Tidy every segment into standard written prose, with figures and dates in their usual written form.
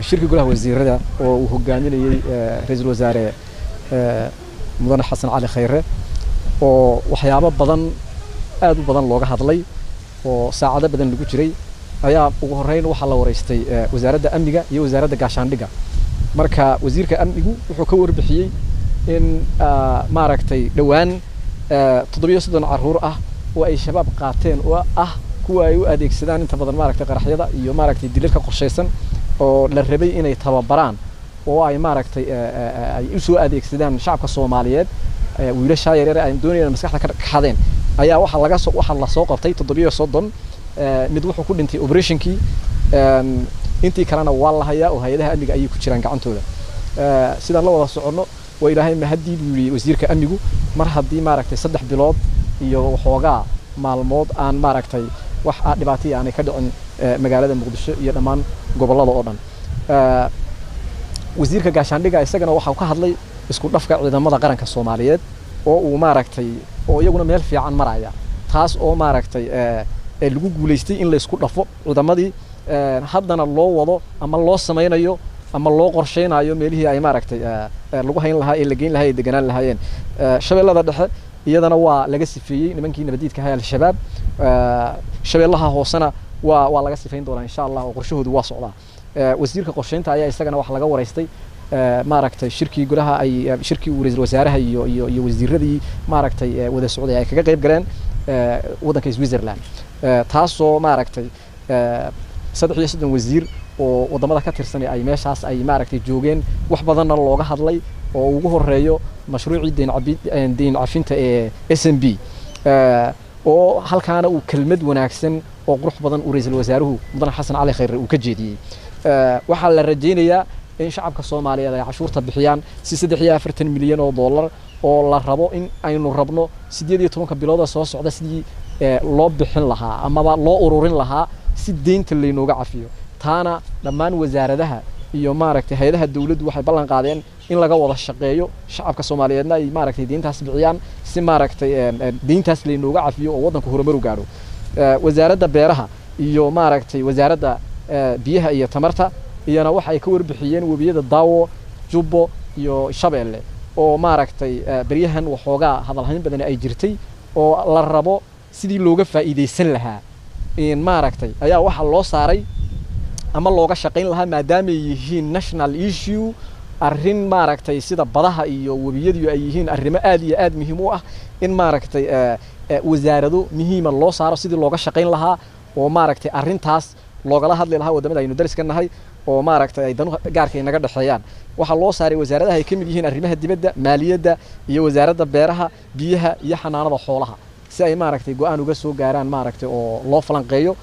shirka golaha wasiirada oo uu hogaaminayay ra'iisul wasaare mudane xasan cali khayre oo waxyaabo badan aad u badan looga hadlay oo saacado badan lagu jiray ayaa ugu horeyn waxa la wareystay wasaaradda amniga iyo wasaaradda gaashaandhigga marka wasiirka amnigu wuxuu ka warbixiyay in maaragtay dhawaan 7 caruur ah oo ay shabaab qaateen oo ah kuwa ay u adeegsadaan inta badan maaragtay qaraxyada iyo maaragtay dilalka qorsheysan oo la rabay inay tababaraan oo ay maaragtay ay u soo adeegsadaan shacabka Soomaaliyeed wiilasha yaryar ay doonayaan maskaxda ka xadeen ayaa waxa la soo qabtay 7 mid wuxuu ku dhintay operationkii intii kalena waa la hayaa oo hay'adaha amniga ay ku jiraan gacantooda sida la wada socono way ilaahay ma hadii uu wasiirka amnigu mar hadii maaragtay 3 bilood iyo waxoogaa maalmood aan maaragtay wax dhibaato aan ka dhicin magaalada Muqdisho iyo dhamaan gobolada oo dhan wasiirka gaashaandhigga isagana waxa uu ka hadlay isku dhafka ciidamada qaranka Soomaaliyeed oo uu maaragtay oo iyaguna meel fiican maraya taas oo maaragtay lagu guuleystay in la isku dhafo ciidamadii haddana loo wado ama loo sameeynayo ama loo qorsheynayo meelihii ay maaragtay lagu hayn lahaa ee la geyn lahaa ee deganaan lahaayeen shabeellada dhexe iyadana waa laga sifeeyay nimankii nabadiidka ahaa al-shabaab shabeellaha hoosana waa laga sifeyn doonaa insha Allah oo qorshahoodu waa socdaa wasiirka qorsheynta ayaa isagana wax laga wareystay maaragtay shirkii golaha ay shirkii ra'iisul wasaaraha iyo wasiiradii maaragtay wada socday ay kaga qayb galeen wadanka Switzerland taasoo maaragtay 3 wasiir oo wadamada ka tirsan ay meeshaas ay maaragtay joogeen wax badan looga hadlay oo ugu horeeyo mashruuci deyn cafinta ee SMB oo halkaana uu kelmad wanaagsan oo qurux badan u ra'iisul wasaaruhu mudane xasan cali khayre uu ka jeediyay waxa la rajaynayaa in shacabka Soomaaliyeed ay cashuurta bixiyaan si 340 milyan oo dollar oo la rabo in aynu rabno 18 bilood soo socda sidii loo bixin lahaa ama loo ururin lahaa si deynta leynooga cafiyo taana dhammaan wasaaradaha iyo maaragtay hay'adaha dawladdu waxay ballan qaadeen in laga wada shaqeeyo shacabka Soomaaliyeedna ay maaragtay deyntaas bixiyaan si maaragtay deyntaas leynooga cafiyo oo wadanku horumar u gaaro wasaaradda beeraha iyo maaragtay wasaaradda biyaha iyo tamarta iyana waxa ay ka warbixiyeen wabiyada Daawo Jubbo iyo Shabeelle oo maaragtay bariyahan waxoogaa hadalhayn badan ay jirtay oo la rabo sidii looga faa'iideysan lahaa in maaragtay ayaa waxa loo saaray ama looga shaqeyn lahaa maadaama ay yihiin national issue arrin maaragtay sida badaha iyo wabiyadu ay yihiin arrimo aad iyo aad muhiim u ah in maaragtay wasaarado muhiim loo saaro sidii looga shaqeyn lahaa oo maaragtay arrintaas loogala hadli lahaa wadamada aynu dariska nahay oo maaragtay ay danu gaarka inaga dhaxeeyaan waxa loo saaray wasaaradaha ay kamid yihiin arrimaha dibadda maaliyadda iyo wasaaradda beeraha biyaha iyo xanaanada xoolaha si ay maaragtay go'aan uga soo gaaraan maaragtay oo loo falanqeeyo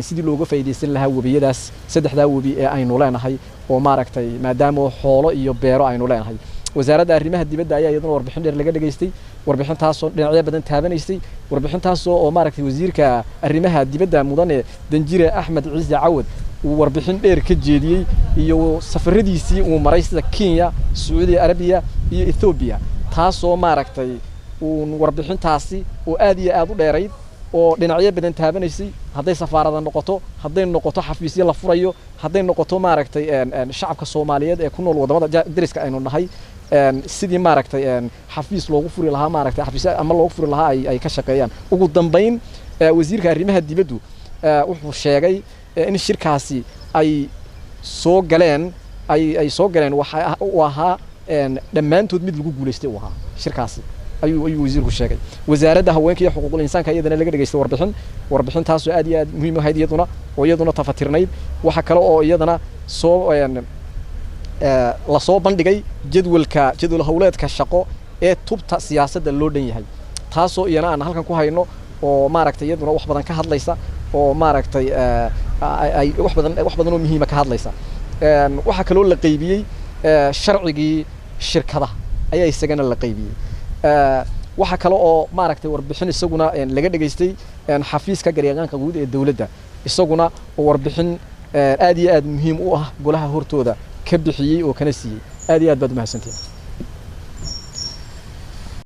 sidii looga faa'iideysan lahaa wabiyadaas 3 wabi ee aynu leenahay oo maaragtay maadaama xoolo iyo beero aynu leenahay wasaaradda arrimaha dibadda ayaa iyaduna warbixin dheer laga dhageystay warbixintaas oo dhinacyo badan taabanaysay warbixintaas oo maaragtay wasiirka arrimaha dibadda mudane Danjire Axmed Ciise Cawad uu warbixin dheer ka jeediyay iyo safaradiisii uu maray sida Kenya Saudi Arabia iyo Ethiopia taas oo maaragtay uu warbixintaasi oo aad iyo aad u dheerayd oo dhinacyo badan taabanaysay haday safaarada noqoto haday noqoto xafiisyo la furayo haday noqoto maaragtay shacabka Soomaaliyeed ee ku nool wadamada dariska aynu nahay sidii maaragtay xafiis loogu furi lahaa maaragtay xafiis ama loogu furi lahaa ay ka shaqeeyaan ugu dambeyn wasiirka arrimaha dibaddu wuxuu sheegay in shirkaasi ay soo galeen waxa uu ahaa dhammaantood mid lagu guuleystay uu ahaa shirkaasi ayuu wasiirku sheegay wasaaradda haweenka iyo xuquuqul insaanka iyadana laga dhageystay warbixintaas oo aad iyo aad muhiim u ahayd iyaduna tafatirnayd waxa kale oo iyadana soo la soo bandhigay jadwal hawleedka shaqo ee tubta siyaasadda loo dhan yahay taasoo iyana aan halkan ku hayno oo maaragtay iyaduna wax badan ka hadlaysa oo maaragtay ay wax badan oo muhiim ah ka hadlaysa waxa kale oo la qaybiyay sharcigii shirkadaha ayaa isagana la qaybiyay waxa kale oo maaragtay warbixin isaguna laga dhageystay xafiiska garyaqaanka guud ee dawladda isaguna warbixin aad iyo aad muhiim u ah golaha hortooda ka bixiyay oo kana siiyay aad iyo aad baad mahadsantahay